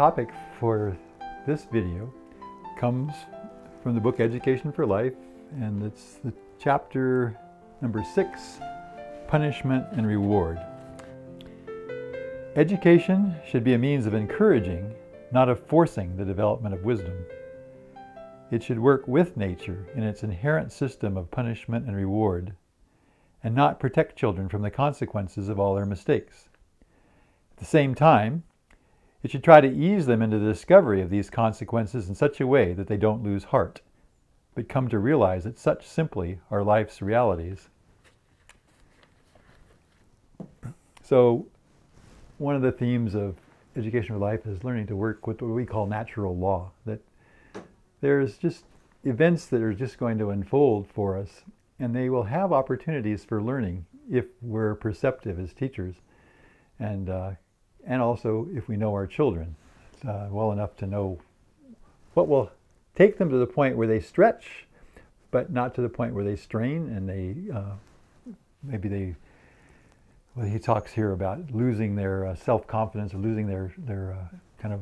topic for this video comes from the book Education for Life, and it's the chapter number 6, Punishment and Reward. Education should be a means of encouraging, not of forcing the development of wisdom. It should work with nature in its inherent system of punishment and reward, and not protect children from the consequences of all their mistakes. At the same time, it should try to ease them into the discovery of these consequences in such a way that they don't lose heart, but come to realize that such simply are life's realities. So, one of the themes of Education for Life is learning to work with what we call natural law, that there's just events that are just going to unfold for us, and they will have opportunities for learning if we're perceptive as teachers, and also if we know our children well enough to know what will take them to the point where they stretch, but not to the point where they strain, and well, he talks here about losing their self-confidence or losing their kind of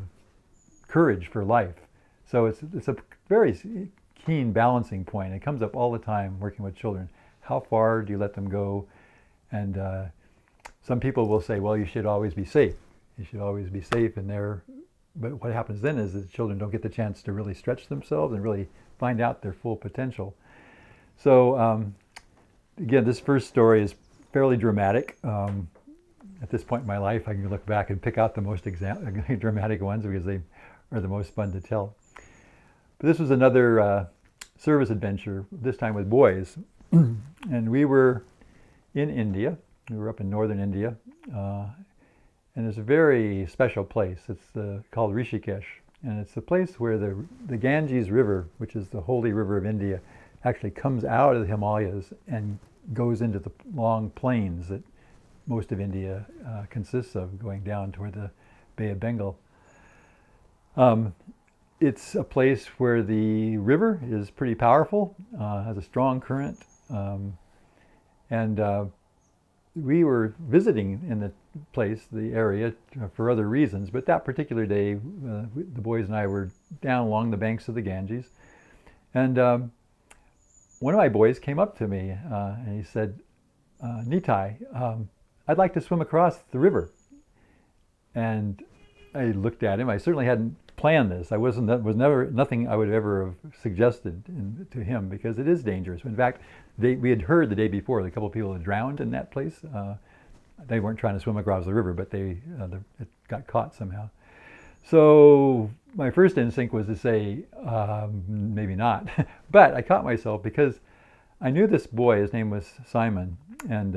courage for life. So it's a very keen balancing point. It comes up all the time working with children. How far do you let them go? And some people will say, well, you should always be safe. You should always be safe in there. But what happens then is that the children don't get the chance to really stretch themselves and really find out their full potential. So again, this first story is fairly dramatic. At this point in my life, I can look back and pick out the most dramatic ones because they are the most fun to tell. But this was another service adventure, this time with boys. And we were in India. We were up in northern India. And it's a very special place. It's called Rishikesh. And it's the place where the Ganges River, which is the holy river of India, actually comes out of the Himalayas and goes into the long plains that most of India consists of, going down toward the Bay of Bengal. It's a place where the river is pretty powerful, has a strong current, and we were visiting in the place, the area, for other reasons, but that particular day, the boys and I were down along the banks of the Ganges, and one of my boys came up to me and he said, Nitai, I'd like to swim across the river. And I looked at him. I certainly hadn't planned this. That was never nothing I would ever have suggested to him, because it is dangerous. In fact, we had heard the day before that a couple of people had drowned in that place. They weren't trying to swim across the river, but it got caught somehow. So my first instinct was to say, maybe not. But I caught myself because I knew this boy. His name was Simon, and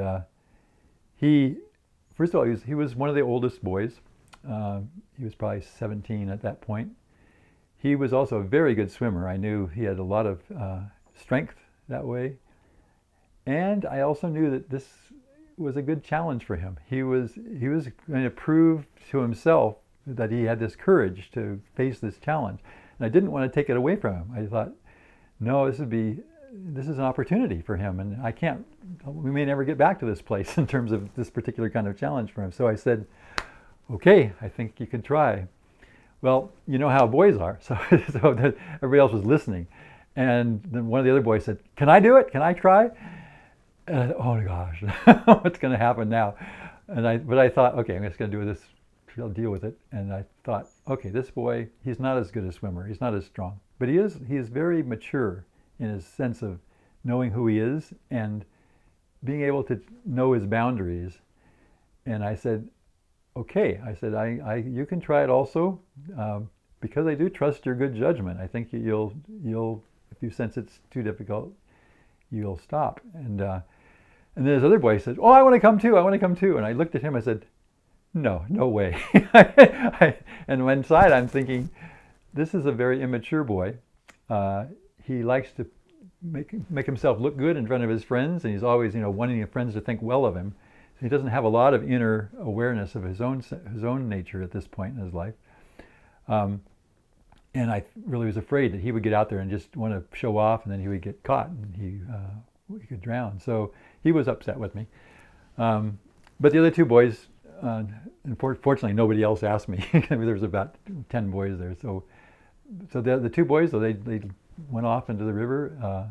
first of all, he was one of the oldest boys. He was probably 17 at that point. He was also a very good swimmer. I knew he had a lot of strength that way. And I also knew that this was a good challenge for him. He was going to prove to himself that he had this courage to face this challenge. And I didn't want to take it away from him. I thought, no, this is an opportunity for him, and we may never get back to this place in terms of this particular kind of challenge for him. So I said, okay, I think you can try. Well, you know how boys are. So everybody else was listening. And then one of the other boys said, can I do it? Can I try? And I thought, oh my gosh, what's going to happen now? But I thought, okay, I'm just going to do this. I'll deal with it. And I thought, okay, this boy, he's not as good a swimmer. He's not as strong. But he is very mature in his sense of knowing who he is and being able to know his boundaries. And I said, okay, you can try it also, because I do trust your good judgment. I think you'll if you sense it's too difficult, you'll stop. And then this other boy said, oh, I want to come too. And I looked at him, I said, no way. And inside I'm thinking, this is a very immature boy. He likes to make himself look good in front of his friends, and he's always, wanting his friends to think well of him. So he doesn't have a lot of inner awareness of his own nature at this point in his life. And I really was afraid that he would get out there and just want to show off, and then he would get caught and he could drown. So he was upset with me. But the other two boys Unfortunately, nobody else asked me. There was about 10 boys there. So the two boys, so they went off into the river.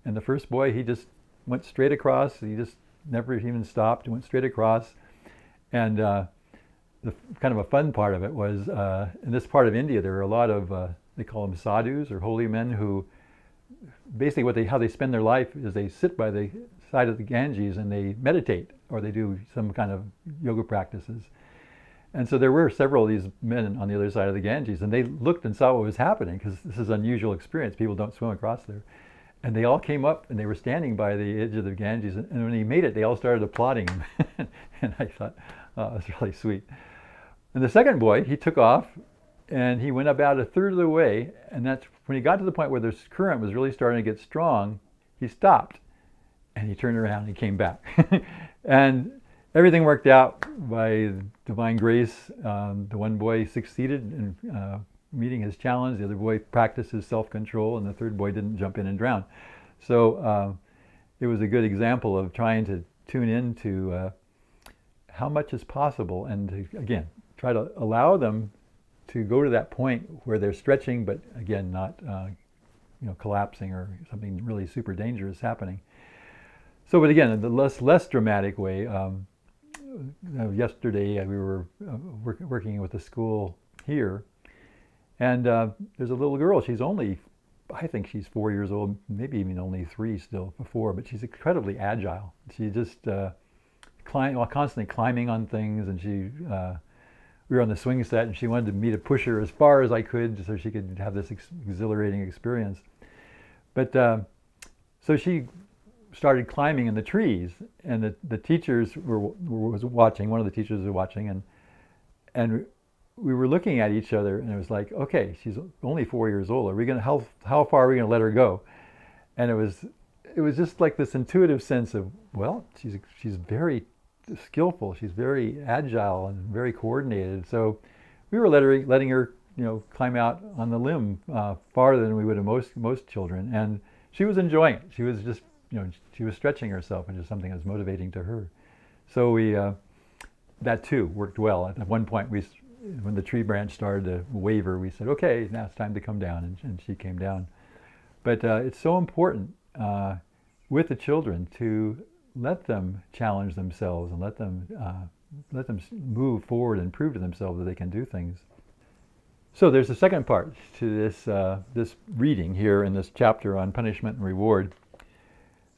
And the first boy, he just went straight across. He just never even stopped. He went straight across. And the kind of a fun part of it was, in this part of India, there were a lot of, they call them sadhus or holy men who, basically how they spend their life is they sit by the side of the Ganges and they meditate, or they do some kind of yoga practices. And so there were several of these men on the other side of the Ganges, and they looked and saw what was happening, because this is an unusual experience. People don't swim across there. And they all came up and they were standing by the edge of the Ganges, and when he made it, they all started applauding him. And I thought, oh, that's really sweet. And the second boy, he took off and he went about a third of the way, and that's when he got to the point where the current was really starting to get strong, he stopped and he turned around and he came back. And everything worked out by divine grace. The one boy succeeded in meeting his challenge. The other boy practiced his self-control, and the third boy didn't jump in and drown. So it was a good example of trying to tune into how much is possible, and to, again, try to allow them to go to that point where they're stretching, but again, not collapsing or something really super dangerous happening. So, but again, in the less dramatic way, yesterday we were working with a school here, and there's a little girl. She's only, I think she's 4 years old, maybe even only 3 still before, but she's incredibly agile. She just constantly climbing on things, and we were on the swing set, and she wanted me to push her as far as I could so she could have this exhilarating experience. But so she started climbing in the trees, and the teachers was watching. One of the teachers was watching, and we were looking at each other, and it was like, okay, she's only 4 years old. Are we gonna how far are we gonna let her go? And it was just like this intuitive sense of, well, she's very skillful, she's very agile and very coordinated. So we were letting her climb out on the limb farther than we would have most children, and she was enjoying it. She was just she was stretching herself into something that was motivating to her. So we that too worked well. At one point, when the tree branch started to waver, we said, okay, now it's time to come down, and she came down. But it's so important with the children to let them challenge themselves and let them move forward and prove to themselves that they can do things. So there's a second part to this reading here in this chapter on punishment and reward.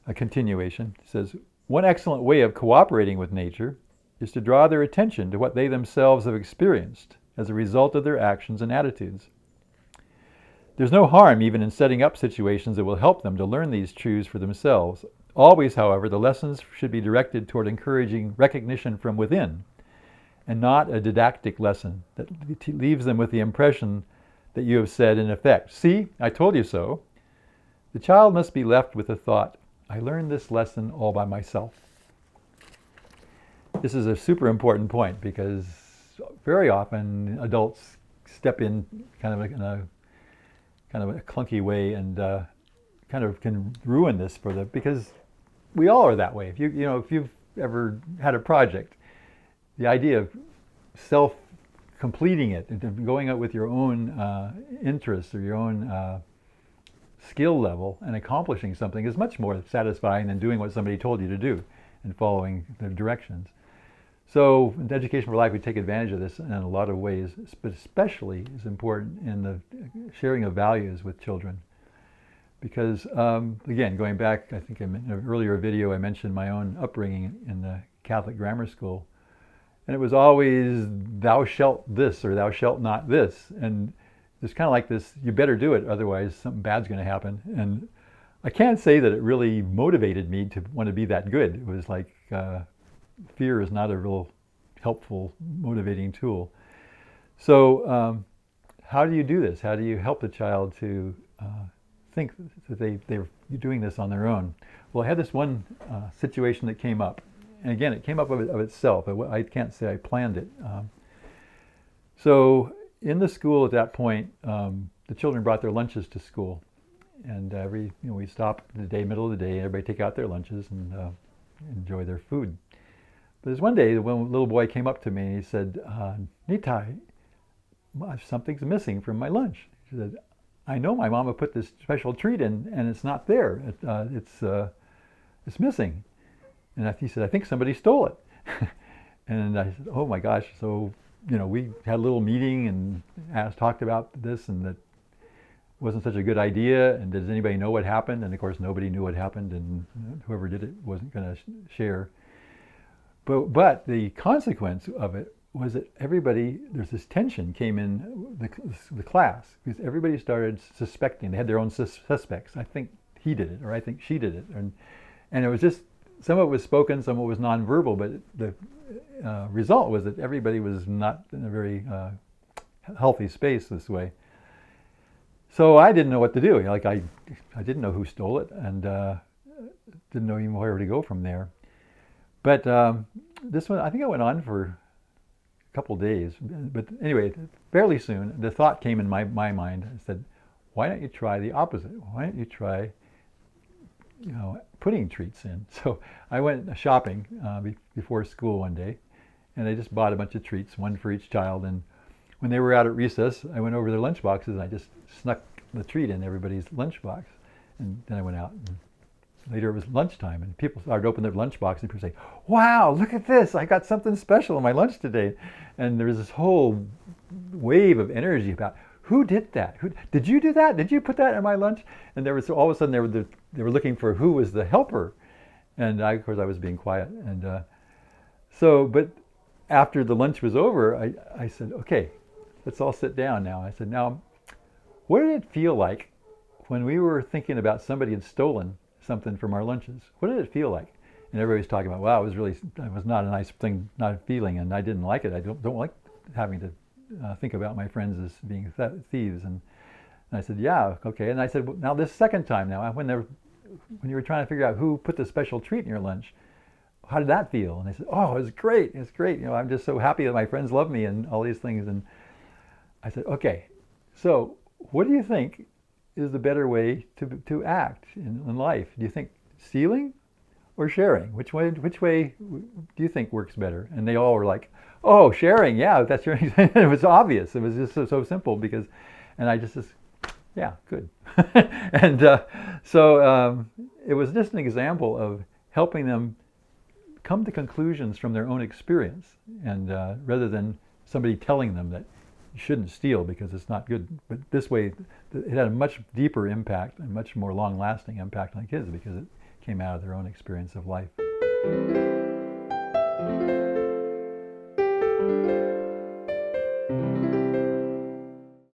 A continuation. It says, one excellent way of cooperating with nature is to draw their attention to what they themselves have experienced as a result of their actions and attitudes. There's no harm even in setting up situations that will help them to learn these truths for themselves. Always, however, the lessons should be directed toward encouraging recognition from within, and not a didactic lesson that leaves them with the impression that you have said in effect, see, I told you so. The child must be left with the thought, I learned this lesson all by myself. This is a super important point, because very often adults step in kind of a clunky way and kind of can ruin this for them, because we all are that way. If you've ever had a project, the idea of self-completing it and going out with your own interests or your own skill level and accomplishing something is much more satisfying than doing what somebody told you to do and following the directions. So in Education for Life, we take advantage of this in a lot of ways, but especially is important in the sharing of values with children. Because, again, going back, I think in an earlier video, I mentioned my own upbringing in the Catholic grammar school. And it was always, thou shalt this or thou shalt not this. And it's kind of like this, you better do it, otherwise something bad's going to happen. And I can't say that it really motivated me to want to be that good. It was like fear is not a real helpful, motivating tool. So how do you do this? How do you help the child to think that they're doing this on their own? Well, I had this one situation that came up. And again, it came up of itself. I can't say I planned it. So in the school at that point, the children brought their lunches to school. And we stop the day, middle of the day, everybody take out their lunches and enjoy their food. But there's one day, when a little boy came up to me and he said, Nitai, something's missing from my lunch. He said, I know my mama put this special treat in and it's not there. It's missing. And he said, I think somebody stole it. And I said, oh my gosh. So, we had a little meeting and talked about this, and that wasn't such a good idea. And does anybody know what happened? And of course, nobody knew what happened, and whoever did it wasn't going to share. But the consequence of it was that there's this tension came in the class, because everybody started suspecting. They had their own suspects. I think he did it, or I think she did it. And it was just, some of it was spoken, some of it was nonverbal, but the result was that everybody was not in a very healthy space this way. So I didn't know what to do. I didn't know who stole it, and didn't know even where to go from there. But this one, I think it went on for a couple days. But anyway, fairly soon, the thought came in my mind. I said, why don't you try the opposite? Why don't you try, putting treats in? So I went shopping before school one day, and I just bought a bunch of treats, one for each child. And when they were out at recess, I went over their lunch boxes and I just snuck the treat in everybody's lunch box. And then I went out. And later it was lunchtime, and people started opening their lunch box, and people say, wow, look at this, I got something special in my lunch today. And there was this whole wave of energy about, who did that? Did you do that? Did you put that in my lunch? And there was, all of a sudden, they were looking for who was the helper. And of course I was being quiet. And but after the lunch was over, I said, okay, let's all sit down now. I said, now, what did it feel like when we were thinking about somebody had stolen something from our lunches? What did it feel like? And everybody was talking about, wow, it was not a nice thing, not a feeling, and I didn't like it. I don't like having to think about my friends as being thieves. And I said, yeah, okay. And I said, well, now this second time now, when you were trying to figure out who put the special treat in your lunch, how did that feel? And they said, oh, it's great, it's great. I'm just so happy that my friends love me and all these things. And I said, okay, so what do you think is the better way to act in life? Do you think stealing or sharing? Which way do you think works better? And they all were like, oh, sharing, yeah, that's your. It was obvious. It was just so simple and I just yeah, good. And so it was just an example of helping them come to conclusions from their own experience, and rather than somebody telling them that you shouldn't steal because it's not good. But this way, it had a much deeper impact, and much more long-lasting impact on kids, because it came out of their own experience of life.